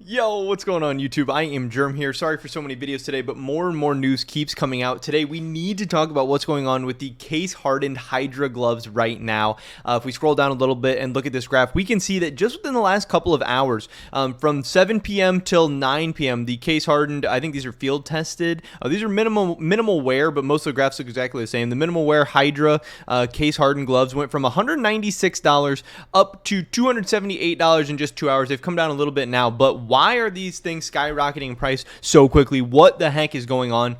Yo, what's going on YouTube? I am Germ here. Sorry for so many videos today, but more and more news keeps coming out. Today, we need to talk about what's going on with the case-hardened Hydra gloves right now. If we scroll down a little bit and look at this graph, we can see that just within the last couple of hours, from 7 p.m. till 9 p.m., the case-hardened, I think these are field-tested. These are minimal wear, but most of the graphs look exactly the same. The minimal wear Hydra case-hardened gloves went from $196 up to $278 in just 2 hours. They've come down a little bit now, but why are these things skyrocketing in price so quickly? What the heck is going on?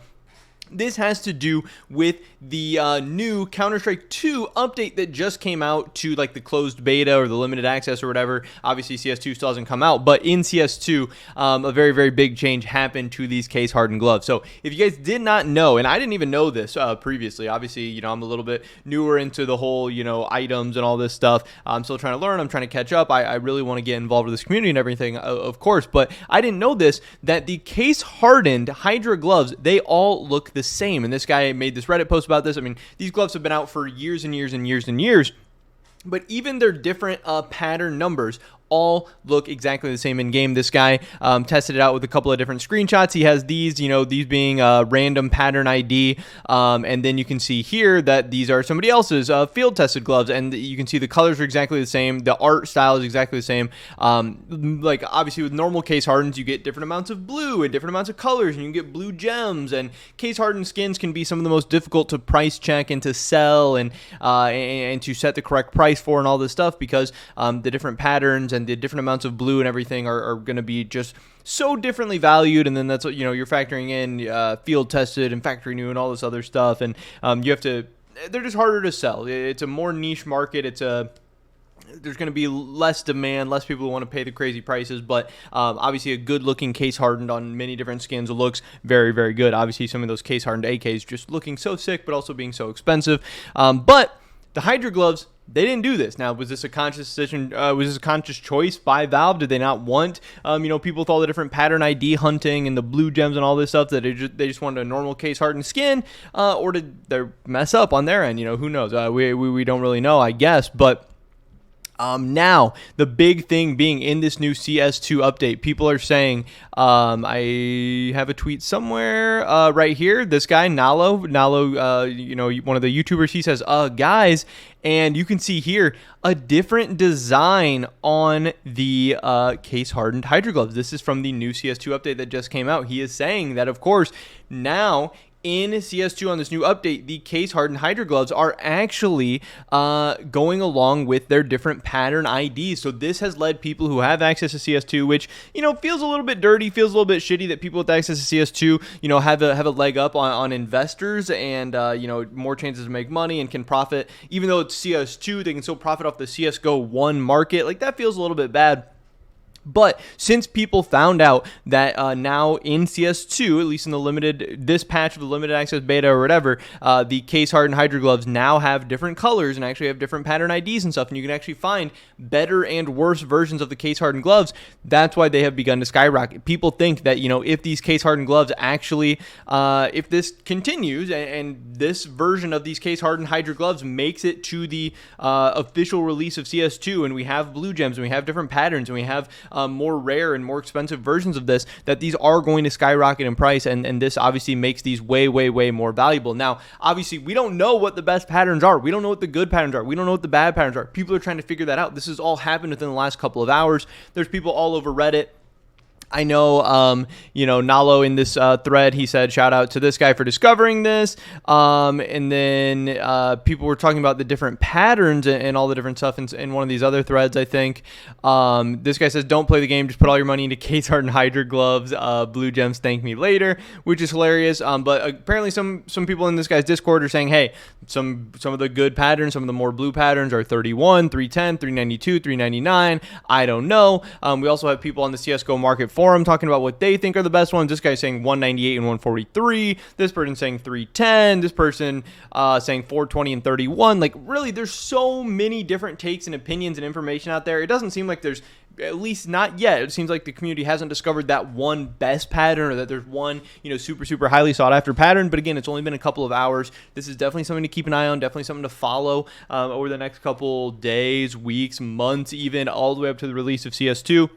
This has to do with the new Counter-Strike 2 update that just came out to like the closed beta or the limited access or whatever. Obviously, CS2 still hasn't come out, but in CS2, a very, very big change happened to these case-hardened gloves. So if you guys did not know, and I didn't even know this previously, obviously, I'm a little bit newer into the whole, items and all this stuff. I'm still trying to learn. I'm trying to catch up. I really want to get involved with this community and everything, of course, but I didn't know this, that the case-hardened Hydra gloves, they all look the same. And this guy made this Reddit post about this. I mean, these gloves have been out for years and years and years and years, but even their different pattern numbers all look exactly the same in game. This guy tested it out with a couple of different screenshots. He has these, these being random pattern ID, and then you can see here that these are somebody else's field tested gloves, and you can see the colors are exactly the same. The art style is exactly the same. Like obviously with normal case hardens, you get different amounts of blue and different amounts of colors, and you can get blue gems. And case hardened skins can be some of the most difficult to price check and to sell and to set the correct price for and all this stuff, because the different patterns and the different amounts of blue and everything are going to be just so differently valued. And then that's what, you're factoring in field tested and factory new and all this other stuff. And they're just harder to sell. It's a more niche market. There's going to be less demand, less people who want to pay the crazy prices, but obviously a good looking case hardened on many different skins looks very, very good. Obviously some of those case hardened AKs just looking so sick, but also being so expensive. But the Hydra gloves, they didn't do this. Now, was this a conscious decision? Was this a conscious choice by Valve? Did they not want, people with all the different pattern ID hunting and the blue gems and all this stuff, that they just wanted a normal case hardened skin? Or did they mess up on their end? Who knows? We don't really know, I guess. But now, the big thing being in this new CS2 update, people are saying, I have a tweet somewhere right here. This guy, Nalo, one of the YouTubers, he says, guys, and you can see here a different design on the case-hardened Hydra gloves. This is from the new CS2 update that just came out. He is saying that, of course, now in CS2 on this new update, the case-hardened Hydra gloves are actually going along with their different pattern IDs. So this has led people who have access to CS2, which, feels a little bit dirty, feels a little bit shitty that people with access to CS2, have a leg up on investors and, more chances to make money and can profit. Even though it's CS2, they can still profit off the CSGO 1 market. Like, that feels a little bit bad. But since people found out that now in CS2, at least in this patch of the limited access beta or whatever, the case-hardened Hydra gloves now have different colors and actually have different pattern IDs and stuff, and you can actually find better and worse versions of the case-hardened gloves. That's why they have begun to skyrocket. People think that, if these case-hardened gloves actually, if this continues and this version of these case-hardened Hydra gloves makes it to the official release of CS2, and we have blue gems and we have different patterns and we have more rare and more expensive versions of this, that these are going to skyrocket in price, and this obviously makes these way, way, way more valuable. Now, obviously, we don't know what the best patterns are. We don't know what the good patterns are. We don't know what the bad patterns are. People are trying to figure that out. This has all happened within the last couple of hours. There's people all over Reddit. I know, Nalo in this thread, he said, shout out to this guy for discovering this. And then people were talking about the different patterns and all the different stuff in one of these other threads, I think. This guy says, don't play the game, just put all your money into case-hardened Hydra gloves. Blue gems, thank me later, which is hilarious. But apparently some people in this guy's Discord are saying, hey, some of the good patterns, some of the more blue patterns are 31, 310, 392, 399. I don't know. We also have people on the CSGO market forum talking about what they think are the best ones. This guy's saying 198 and 143. This person saying 310. This person saying 420 and 31. Like, really, there's so many different takes and opinions and information out there. It doesn't seem like there's, at least not yet, it seems like the community hasn't discovered that one best pattern, or that there's one, super, super highly sought after pattern. But again, it's only been a couple of hours. This is definitely something to keep an eye on, definitely something to follow over the next couple days, weeks, months, even all the way up to the release of CS2.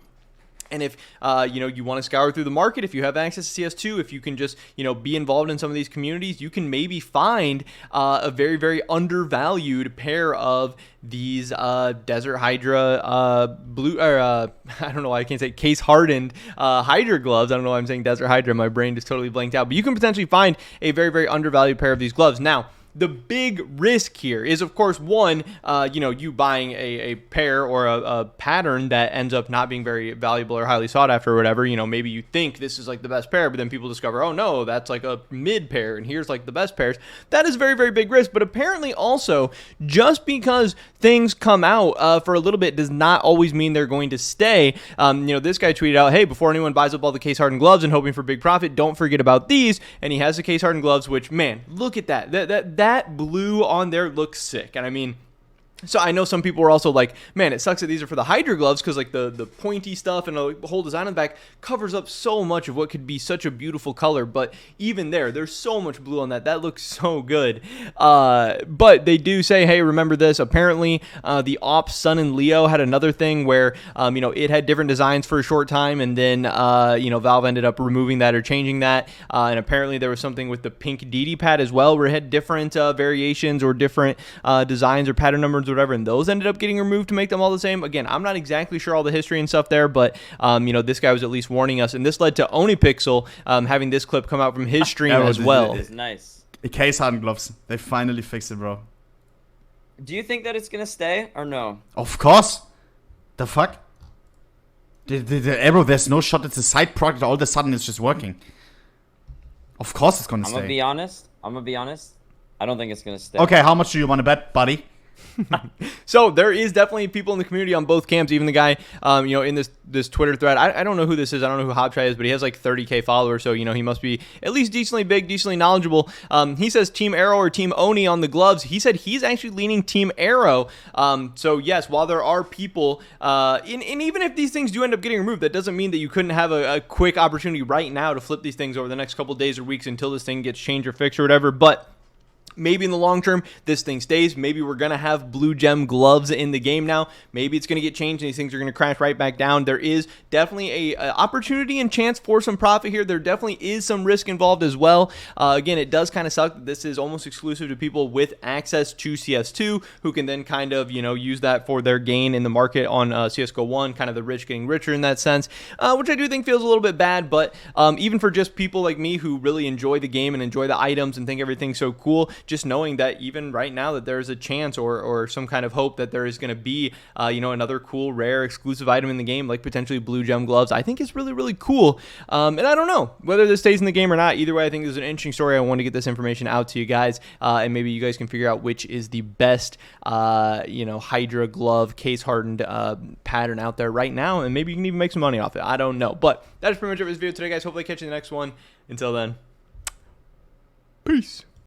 And if you want to scour through the market, if you have access to CS2, if you can just be involved in some of these communities, you can maybe find a very, very undervalued pair of these Desert Hydra blue, or I don't know why I can't say case hardened Hydra gloves. I don't know why I'm saying Desert Hydra. My brain just totally blanked out. But you can potentially find a very, very undervalued pair of these gloves. Now, the big risk here is, of course, one, you buying a pair or a pattern that ends up not being very valuable or highly sought after or whatever. Maybe you think this is like the best pair, but then people discover, oh no, that's like a mid pair and here's like the best pairs. That is very, very big risk. But apparently also, just because things come out for a little bit does not always mean they're going to stay. This guy tweeted out, hey, before anyone buys up all the case hardened gloves and hoping for big profit, don't forget about these. And he has the case hardened gloves, which, man, look at that. That blue on there looks sick. And I mean, so I know some people were also like, man, it sucks that these are for the Hydra gloves because like the pointy stuff and the whole design on the back covers up so much of what could be such a beautiful color. But even there's so much blue on that. That looks so good. But they do say, hey, remember this. Apparently, the Ops Sun and Leo had another thing where, it had different designs for a short time. And then, Valve ended up removing that or changing that. And apparently there was something with the pink DD pad as well, where it had different variations or different designs or pattern numbers, whatever, and those ended up getting removed to make them all the same. Again, I'm not exactly sure all the history and stuff there, but this guy was at least warning us, and this led to Onipixel having this clip come out from his stream as well. It's nice. The case hardened gloves, they finally fixed it, bro. Do you think that it's gonna stay or no? Of course. The fuck? Bro, there's no shot. It's a side product. All of a sudden, it's just working. Of course, it's gonna stay. I'm gonna be honest. I don't think it's gonna stay. Okay, how much do you want to bet, buddy? So there is definitely people in the community on both camps. Even the guy, in this Twitter thread, I don't know who this is. I don't know who Hoptry is, but he has like 30K followers. So, he must be at least decently big, decently knowledgeable. He says Team Arrow or Team Oni on the gloves. He said he's actually leaning Team Arrow. So yes, while there are people, and even if these things do end up getting removed, that doesn't mean that you couldn't have a quick opportunity right now to flip these things over the next couple of days or weeks until this thing gets changed or fixed or whatever. But maybe in the long term, this thing stays. Maybe we're going to have blue gem gloves in the game now. Maybe it's going to get changed and these things are going to crash right back down. There is definitely a opportunity and chance for some profit here. There definitely is some risk involved as well. Again, it does kind of suck that this is almost exclusive to people with access to CS2 who can then kind of, use that for their gain in the market on CSGO 1, kind of the rich getting richer in that sense, which I do think feels a little bit bad. But even for just people like me who really enjoy the game and enjoy the items and think everything's so cool, just knowing that even right now that there's a chance or some kind of hope that there is going to be, another cool, rare, exclusive item in the game, like potentially blue gem gloves, I think is really, really cool. And I don't know whether this stays in the game or not. Either way, I think this is an interesting story. I want to get this information out to you guys, and maybe you guys can figure out which is the best, Hydra glove case hardened pattern out there right now, and maybe you can even make some money off it. I don't know, but that is pretty much it for this video today, guys. Hopefully, catch you in the next one. Until then, peace.